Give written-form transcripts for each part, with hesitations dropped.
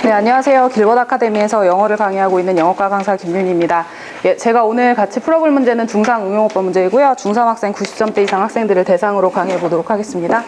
네, 안녕하세요. 길벗 아카데미에서 영어를 강의하고 있는 영어과 강사 김윤희입니다. 예, 제가 오늘 같이 풀어볼 문제는 중상 응용어법 문제이고요. 중3 학생 90점대 이상 학생들을 대상으로 강의해 보도록 하겠습니다.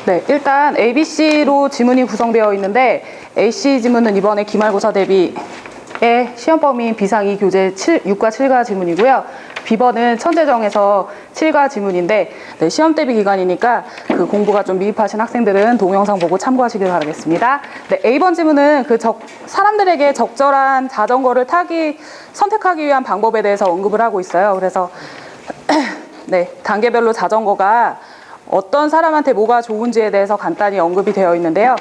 네, 일단 ABC로 지문이 구성되어 있는데 AC 지문은 이번에 기말고사 대비의 시험 범위인 비상2 교재 6과 7과 지문이고요. B번은 천재정에서 7과 지문인데 네, 시험 대비 기간이니까 그 공부가 좀 미흡하신 학생들은 동영상 보고 참고하시길 바라겠습니다. 네, A번 지문은 사람들에게 적절한 자전거를 선택하기 위한 방법에 대해서 언급을 하고 있어요. 그래서 네, 단계별로 자전거가 어떤 사람한테 뭐가 좋은지에 대해서 간단히 언급이 되어 있는데요.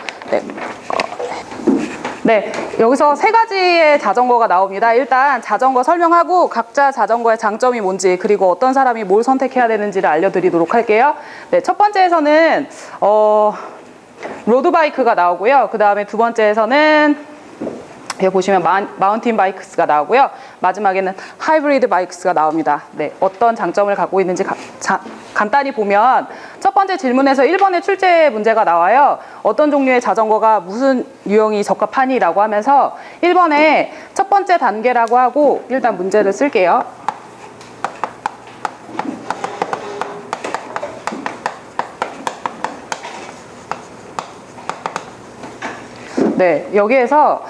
네, 여기서 세 가지의 자전거가 나옵니다. 일단 자전거 설명하고 각자 자전거의 장점이 뭔지 그리고 어떤 사람이 뭘 선택해야 되는지를 알려드리도록 할게요. 네, 첫 번째에서는 로드바이크가 나오고요. 그 다음에 두 번째에서는 여기 보시면 마운틴 바이크스가 나오고요. 마지막에는 하이브리드 바이크스가 나옵니다. 네, 어떤 장점을 갖고 있는지 간단히 보면 첫 번째 질문에서 1번의 출제 문제가 나와요. 어떤 종류의 자전거가 무슨 유형이 적합하니? 라고 하면서 1번에 첫 번째 단계라고 하고 일단 문제를 쓸게요. 네, 여기에서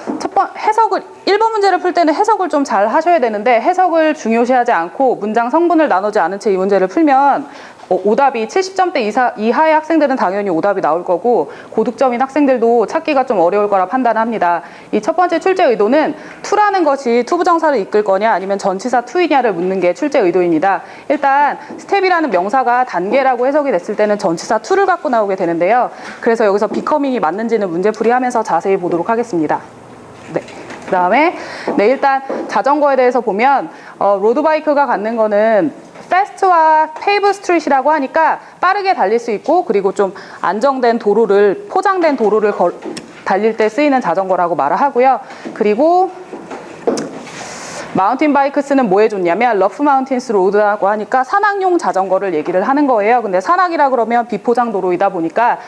해석을 1번 문제를 풀 때는 해석을 좀 잘 하셔야 되는데 해석을 중요시하지 않고 문장 성분을 나누지 않은 채 이 문제를 풀면 오답이 70점대 이하의 학생들은 당연히 오답이 나올 거고 고득점인 학생들도 찾기가 좀 어려울 거라 판단합니다. 이 첫 번째 출제 의도는 to라는 것이 투부정사를 이끌 거냐 아니면 전치사 to이냐를 묻는 게 출제 의도입니다. 일단 step이라는 명사가 단계라고 해석이 됐을 때는 전치사 to를 갖고 나오게 되는데요. 그래서 여기서 becoming이 맞는지는 문제풀이 하면서 자세히 보도록 하겠습니다. 네. 그 다음에 네, 일단 자전거에 대해서 보면 로드바이크가 갖는 거는 패스트와 페이브 스트릿이라고 하니까 빠르게 달릴 수 있고 그리고 좀 안정된 도로를 포장된 도로를 달릴 때 쓰이는 자전거라고 말을 하고요. 그리고 마운틴 바이크스는 뭐에 좋냐면 러프 마운틴스 로드라고 하니까 산악용 자전거를 얘기를 하는 거예요. 근데 산악이라 그러면 비포장 도로이다 보니까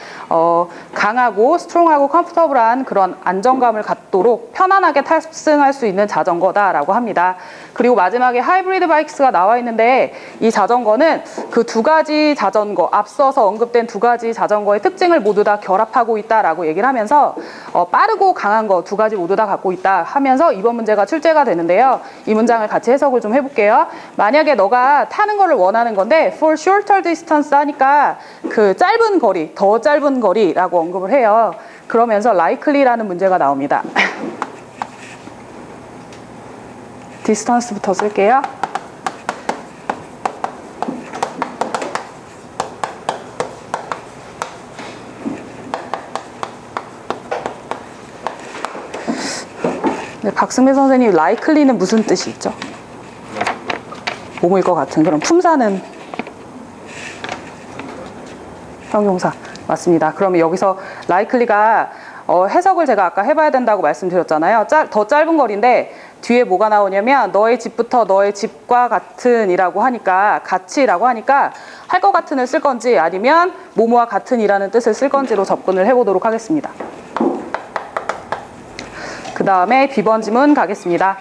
강하고 스트롱하고 컴포터블한 그런 안정감을 갖도록 편안하게 탑승할 수 있는 자전거다라고 합니다. 그리고 마지막에 하이브리드 바이크스가 나와 있는데 이 자전거는 그 두 가지 자전거, 앞서서 언급된 두 가지 자전거의 특징을 모두 다 결합하고 있다라고 얘기를 하면서 빠르고 강한 거 두 가지 모두 다 갖고 있다 하면서 이번 문제가 출제가 되는데요. 이 문장을 같이 해석을 좀 해볼게요. 만약에 너가 타는 거를 원하는 건데 for shorter distance 하니까 그 짧은 거리, 더 짧은 거리라고 언급을 해요. 그러면서 likely라는 문제가 나옵니다. distance부터 쓸게요. 네, 박승배 선생님, likely는 무슨 뜻이 있죠? 몸일 것 같은 그런 품사는 형용사 맞습니다. 그러면 여기서 likely가 해석을 제가 아까 해봐야 된다고 말씀드렸잖아요. 더 짧은 거리인데 뒤에 뭐가 나오냐면 너의 집부터 너의 집과 같은이라고 하니까 같이라고 하니까 할 것 같은을 쓸 건지 아니면 뭐뭐와 같은이라는 뜻을 쓸 건지로 접근을 해보도록 하겠습니다. 그 다음에 B번 지문 가겠습니다.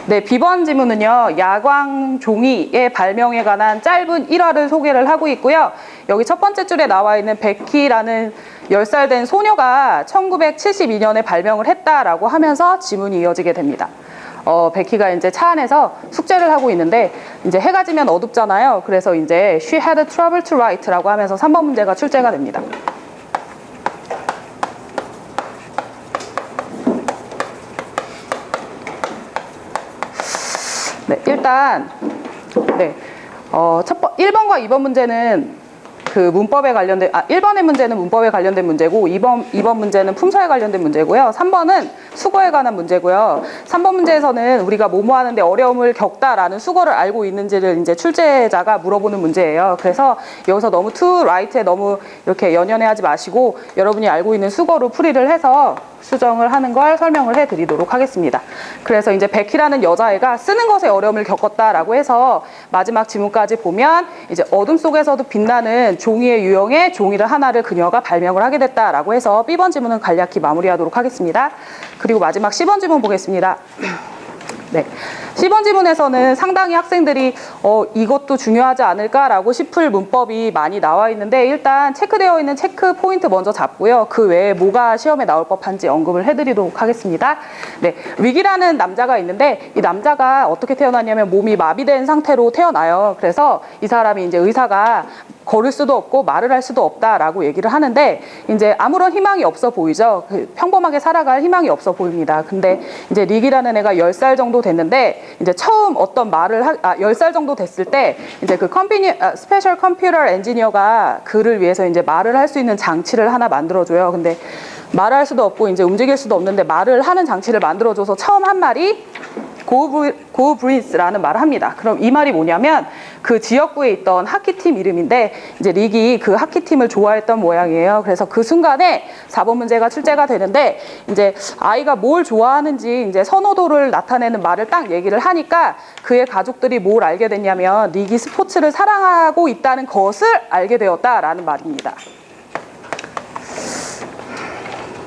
네, B번 지문은요, 야광 종이의 발명에 관한 짧은 일화를 소개를 하고 있고요. 여기 첫 번째 줄에 나와 있는 베키라는 10살 된 소녀가 1972년에 발명을 했다라고 하면서 지문이 이어지게 됩니다. 베키가 이제 차 안에서 숙제를 하고 있는데 이제 해가 지면 어둡잖아요. 그래서 이제 she had trouble to write라고 하면서 3번 문제가 출제가 됩니다. 네, 일단 네, 1번과 2번 문제는 그 문법에 관련된 1번의 문제는 문법에 관련된 문제고 2번 문제는 품사에 관련된 문제고요. 3번은 수거에 관한 문제고요. 3번 문제에서는 우리가 뭐뭐 하는데 어려움을 겪다라는 수거를 알고 있는지를 이제 출제자가 물어보는 문제예요. 그래서 여기서 너무 to write에 너무 이렇게 연연해하지 마시고 여러분이 알고 있는 수거로 풀이를 해서 수정을 하는 걸 설명을 해드리도록 하겠습니다. 그래서 이제 베키라는 여자애가 쓰는 것에 어려움을 겪었다라고 해서 마지막 지문까지 보면 이제 어둠 속에서도 빛나는 종이의 유형의 종이를 하나를 그녀가 발명을 하게 됐다라고 해서 B번 지문은 간략히 마무리하도록 하겠습니다. 그리고 마지막 C번 지문 보겠습니다. 네. C번 지문에서는 상당히 학생들이 이것도 중요하지 않을까라고 싶을 문법이 많이 나와 있는데 일단 체크되어 있는 체크 포인트 먼저 잡고요. 그 외에 뭐가 시험에 나올 법한지 언급을 해드리도록 하겠습니다. 네. 릭이라는 남자가 있는데 이 남자가 어떻게 태어났냐면 몸이 마비된 상태로 태어나요. 그래서 이 사람이 이제 의사가 걸을 수도 없고 말을 할 수도 없다라고 얘기를 하는데 이제 아무런 희망이 없어 보이죠. 평범하게 살아갈 희망이 없어 보입니다. 근데 이제 릭이라는 애가 10살 정도 됐는데 이제 처음 어떤 말을 10살 정도 됐을 때 이제 그 스페셜 컴퓨터 엔지니어가 그를 위해서 이제 말을 할 수 있는 장치를 하나 만들어줘요. 근데 말을 할 수도 없고 이제 움직일 수도 없는데 말을 하는 장치를 만들어줘서 처음 한 말이 고 브린스라는 말을 합니다. 그럼 이 말이 뭐냐면 그 지역구에 있던 하키팀 이름인데 이제 릭이 그 하키팀을 좋아했던 모양이에요. 그래서 그 순간에 4번 문제가 출제가 되는데 이제 아이가 뭘 좋아하는지 이제 선호도를 나타내는 말을 딱 얘기를 하니까 그의 가족들이 뭘 알게 됐냐면 릭이 스포츠를 사랑하고 있다는 것을 알게 되었다라는 말입니다.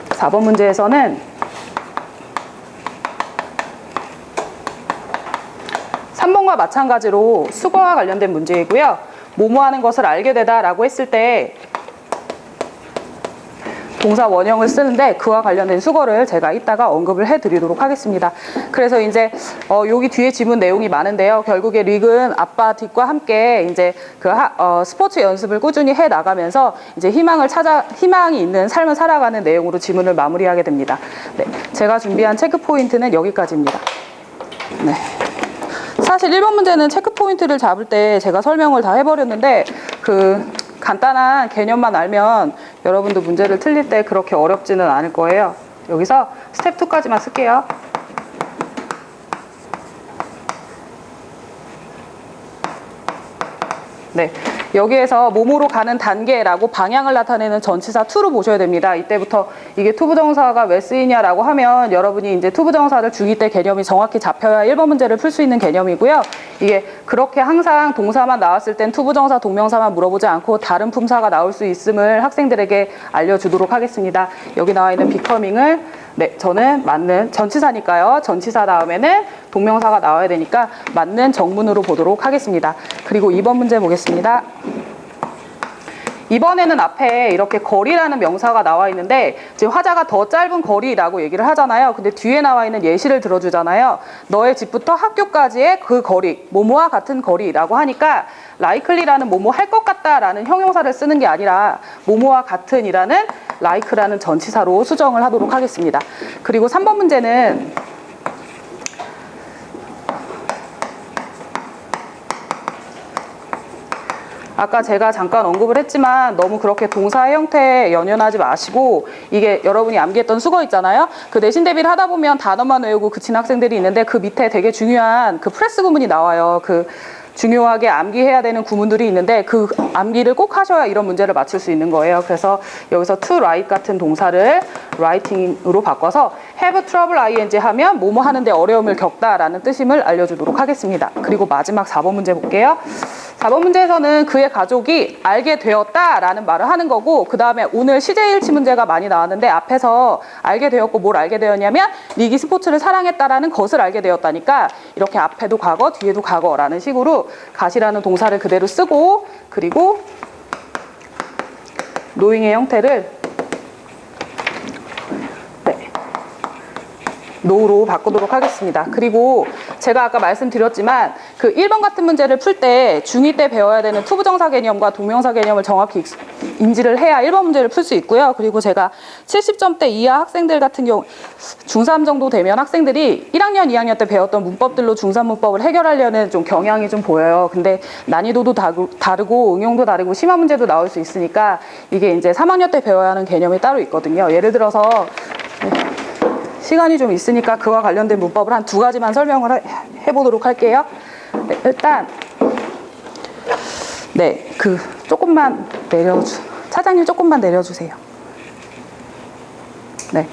4번 문제에서는 3번과 마찬가지로 수거와 관련된 문제이고요. 뭐뭐 하는 것을 알게 되다라고 했을 때 동사 원형을 쓰는데 그와 관련된 수거를 제가 이따가 언급을 해드리도록 하겠습니다. 그래서 이제 여기 뒤에 지문 내용이 많은데요. 결국에 릭은 아빠 뒷과 함께 이제 그 스포츠 연습을 꾸준히 해 나가면서 이제 희망이 있는 삶을 살아가는 내용으로 지문을 마무리하게 됩니다. 네, 제가 준비한 체크 포인트는 여기까지입니다. 네. 사실 1번 문제는 체크 포인트를 잡을 때 제가 설명을 다 해버렸는데 그 간단한 개념만 알면 여러분도 문제를 틀릴 때 그렇게 어렵지는 않을 거예요. 여기서 스텝 2까지만 쓸게요. 네, 여기에서 몸으로 가는 단계라고 방향을 나타내는 전치사 to로 보셔야 됩니다. 이때부터 이게 to 부정사가 왜 쓰이냐라고 하면 여러분이 이제 to 부정사를 중2 때 개념이 정확히 잡혀야 1번 문제를 풀 수 있는 개념이고요. 이게 그렇게 항상 동사만 나왔을 땐 to 부정사 동명사만 물어보지 않고 다른 품사가 나올 수 있음을 학생들에게 알려주도록 하겠습니다. 여기 나와 있는 becoming을 네, 저는 맞는 전치사니까요. 전치사 다음에는 동명사가 나와야 되니까 맞는 정문으로 보도록 하겠습니다. 그리고 2번 문제 보겠습니다. 이번에는 앞에 이렇게 거리라는 명사가 나와 있는데 지금 화자가 더 짧은 거리라고 얘기를 하잖아요. 근데 뒤에 나와 있는 예시를 들어주잖아요. 너의 집부터 학교까지의 그 거리, 뭐뭐와 같은 거리라고 하니까 likely라는 뭐뭐 할 것 같다라는 형용사를 쓰는 게 아니라 뭐뭐와 같은이라는 like라는 전치사로 수정을 하도록 하겠습니다. 그리고 3번 문제는 아까 제가 잠깐 언급을 했지만 너무 그렇게 동사의 형태에 연연하지 마시고 이게 여러분이 암기했던 수거 있잖아요. 그 내신 대비를 하다 보면 단어만 외우고 그치는 학생들이 있는데 그 밑에 되게 중요한 그 프레스 구문이 나와요. 그 중요하게 암기해야 되는 구문들이 있는데 그 암기를 꼭 하셔야 이런 문제를 맞출 수 있는 거예요. 그래서 여기서 to write 같은 동사를 writing으로 바꿔서 have trouble ing 하면 뭐뭐 하는데 어려움을 겪다라는 뜻임을 알려주도록 하겠습니다. 그리고 마지막 4번 문제 볼게요. 4번 문제에서는 그의 가족이 알게 되었다라는 말을 하는 거고 그 다음에 오늘 시제일치 문제가 많이 나왔는데 앞에서 알게 되었고 뭘 알게 되었냐면 릭이 스포츠를 사랑했다라는 것을 알게 되었다니까 이렇게 앞에도 과거 뒤에도 과거라는 식으로 gat이라는 동사를 그대로 쓰고 그리고 knowing의 형태를 no로 바꾸도록 하겠습니다. 그리고 제가 아까 말씀드렸지만 그 1번 같은 문제를 풀 때 중2 때 배워야 되는 투부정사 개념과 동명사 개념을 정확히 인지를 해야 1번 문제를 풀 수 있고요. 그리고 제가 70점대 이하 학생들 같은 경우 중3 정도 되면 학생들이 1학년, 2학년 때 배웠던 문법들로 중3 문법을 해결하려는 좀 경향이 좀 보여요. 근데 난이도도 다르고 응용도 다르고 심화 문제도 나올 수 있으니까 이게 이제 3학년 때 배워야 하는 개념이 따로 있거든요. 예를 들어서 시간이 좀 있으니까 그와 관련된 문법을 한 2가지만 설명을 해보도록 할게요. 네, 일단 조금만 차장님 조금만 내려주세요. 네.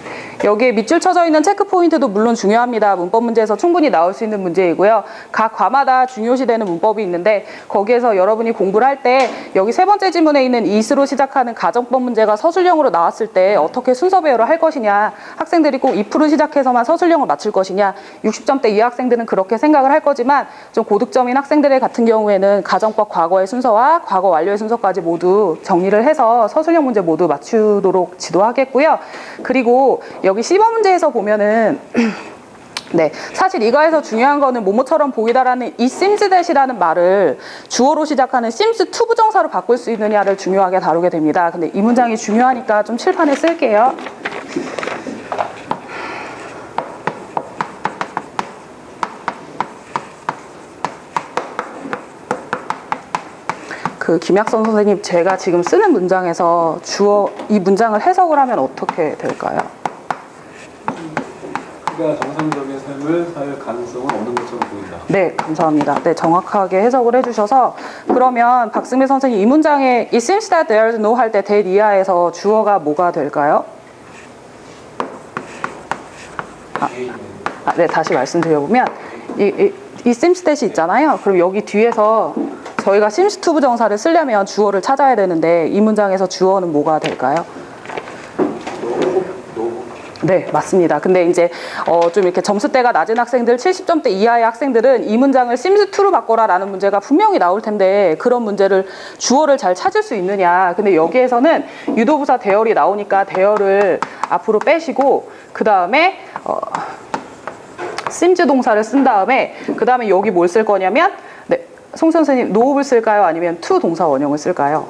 여기에 밑줄 쳐져 있는 체크 포인트도 물론 중요합니다. 문법 문제에서 충분히 나올 수 있는 문제이고요. 각 과마다 중요시되는 문법이 있는데 거기에서 여러분이 공부를 할 때 여기 3번째 지문에 있는 is로 시작하는 가정법 문제가 서술형으로 나왔을 때 어떻게 순서 배열을 할 것이냐, 학생들이 꼭 if로 시작해서만 서술형을 맞출 것이냐, 60점대 이하 학생들은 그렇게 생각을 할 거지만 좀 고득점인 학생들 같은 경우에는 가정법 과거의 순서와 과거 완료의 순서까지 모두 정리를 해서 서술형 문제 모두 맞추도록 지도하겠고요. 그리고 여기 10번 문제에서 보면은 네, 사실 이거에서 중요한 거는 뭐뭐처럼 보이다라는 이 seems that이라는 말을 주어로 시작하는 seems to 부정사로 바꿀 수 있느냐를 중요하게 다루게 됩니다. 근데 이 문장이 중요하니까 좀 칠판에 쓸게요. 그 김약선 선생님, 제가 지금 쓰는 문장에서 이 문장을 해석을 하면 어떻게 될까요? 그가 정상적인 삶을 살 가능성은 없는 것처럼 보인다. 네, 감사합니다. 네, 정확하게 해석을 해주셔서 그러면 박승민 선생님 이 문장에 It seems that there's no 할 때 that 이하에서 주어가 뭐가 될까요? 네, 다시 말씀드려보면 이 seems that이 있잖아요. 그럼 여기 뒤에서 저희가 seems to 부정사를 쓰려면 주어를 찾아야 되는데 이 문장에서 주어는 뭐가 될까요? 네, 맞습니다. 근데 이제 좀 이렇게 점수대가 낮은 학생들, 70점대 이하의 학생들은 이 문장을 seems to로 바꿔라 라는 문제가 분명히 나올 텐데 그런 문제를 주어를 잘 찾을 수 있느냐. 근데 여기에서는 유도부사 대열이 나오니까 대열을 앞으로 빼시고 그 다음에 seems 동사를 쓴 다음에 그 다음에 여기 뭘 쓸 거냐면 네, 송 선생님 no를 쓸까요? 아니면 to 동사 원형을 쓸까요?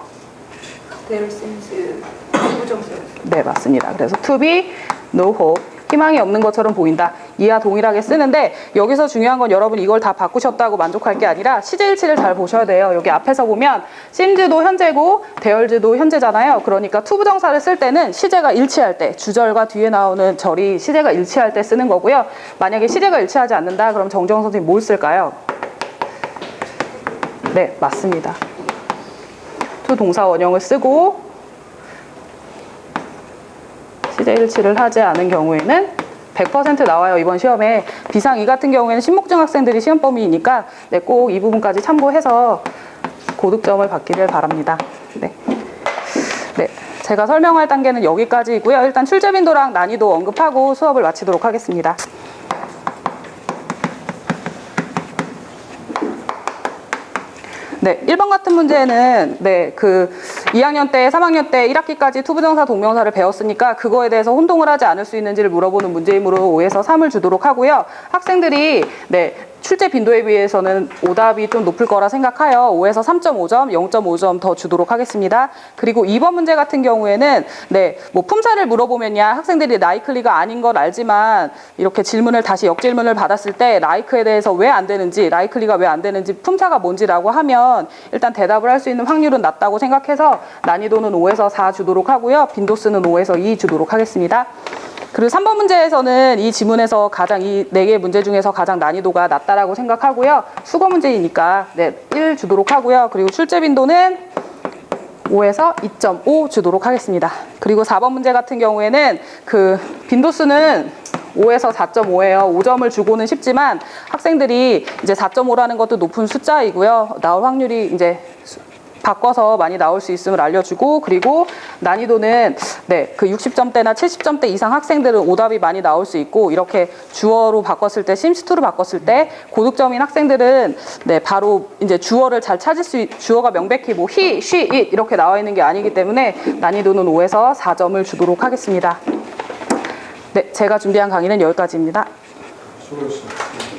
there seems 부정사. 네, 맞습니다. 그래서 to be no hope, 희망이 없는 것처럼 보인다. 이하 동일하게 쓰는데 여기서 중요한 건 여러분 이걸 다 바꾸셨다고 만족할 게 아니라 시제일치를 잘 보셔야 돼요. 여기 앞에서 보면 seems도 현재고 대열즈도 현재잖아요. 그러니까 to 부정사를 쓸 때는 시제가 일치할 때, 주절과 뒤에 나오는 절이 시제가 일치할 때 쓰는 거고요. 만약에 시제가 일치하지 않는다 그럼 정정 선생님 뭘 쓸까요? 네, 맞습니다. to 동사 원형을 쓰고 시제일치를 하지 않은 경우에는 100% 나와요. 이번 시험에 비상 2 같은 경우에는 신목증 학생들이 시험 범위이니까 네, 꼭 이 부분까지 참고해서 고득점을 받기를 바랍니다. 네. 네, 제가 설명할 단계는 여기까지이고요. 일단 출제 빈도랑 난이도 언급하고 수업을 마치도록 하겠습니다. 네, 1번 같은 문제는 네, 그 2학년 때, 3학년 때 1학기까지 투부정사, 동명사를 배웠으니까 그거에 대해서 혼동을 하지 않을 수 있는지를 물어보는 문제이므로 5에서 3을 주도록 하고요. 학생들이 네, 출제 빈도에 비해서는 오답이 좀 높을 거라 생각하여 5에서 3.5점, 0.5점 더 주도록 하겠습니다. 그리고 2번 문제 같은 경우에는 네, 뭐 품사를 물어보면야 학생들이 라이클리가 아닌 걸 알지만 이렇게 질문을 다시 역질문을 받았을 때 라이크에 대해서 왜 안 되는지, 라이클리가 왜 안 되는지, 품사가 뭔지라고 하면 일단 대답을 할 수 있는 확률은 낮다고 생각해서 난이도는 5에서 4 주도록 하고요. 빈도수는 5에서 2 주도록 하겠습니다. 그리고 3번 문제에서는 이 지문에서 가장 이 4개의 문제 중에서 가장 난이도가 낮다라고 생각하고요. 수거 문제이니까 네, 1 주도록 하고요. 그리고 출제 빈도는 5에서 2.5 주도록 하겠습니다. 그리고 4번 문제 같은 경우에는 그 빈도수는 5에서 4.5예요. 5점을 주고는 쉽지만 학생들이 이제 4.5라는 것도 높은 숫자이고요. 나올 확률이 이제 바꿔서 많이 나올 수 있음을 알려주고, 그리고 난이도는 네, 그 60점대나 70점대 이상 학생들은 오답이 많이 나올 수 있고, 이렇게 주어로 바꿨을 때, 심스2로 바꿨을 때 고득점인 학생들은 네, 바로 이제 주어를 잘 찾을 수 주어가 명백히 뭐 he, she, it 이렇게 나와 있는 게 아니기 때문에 난이도는 5에서 4점을 주도록 하겠습니다. 네, 제가 준비한 강의는 여기까지입니다. 수고하셨습니다.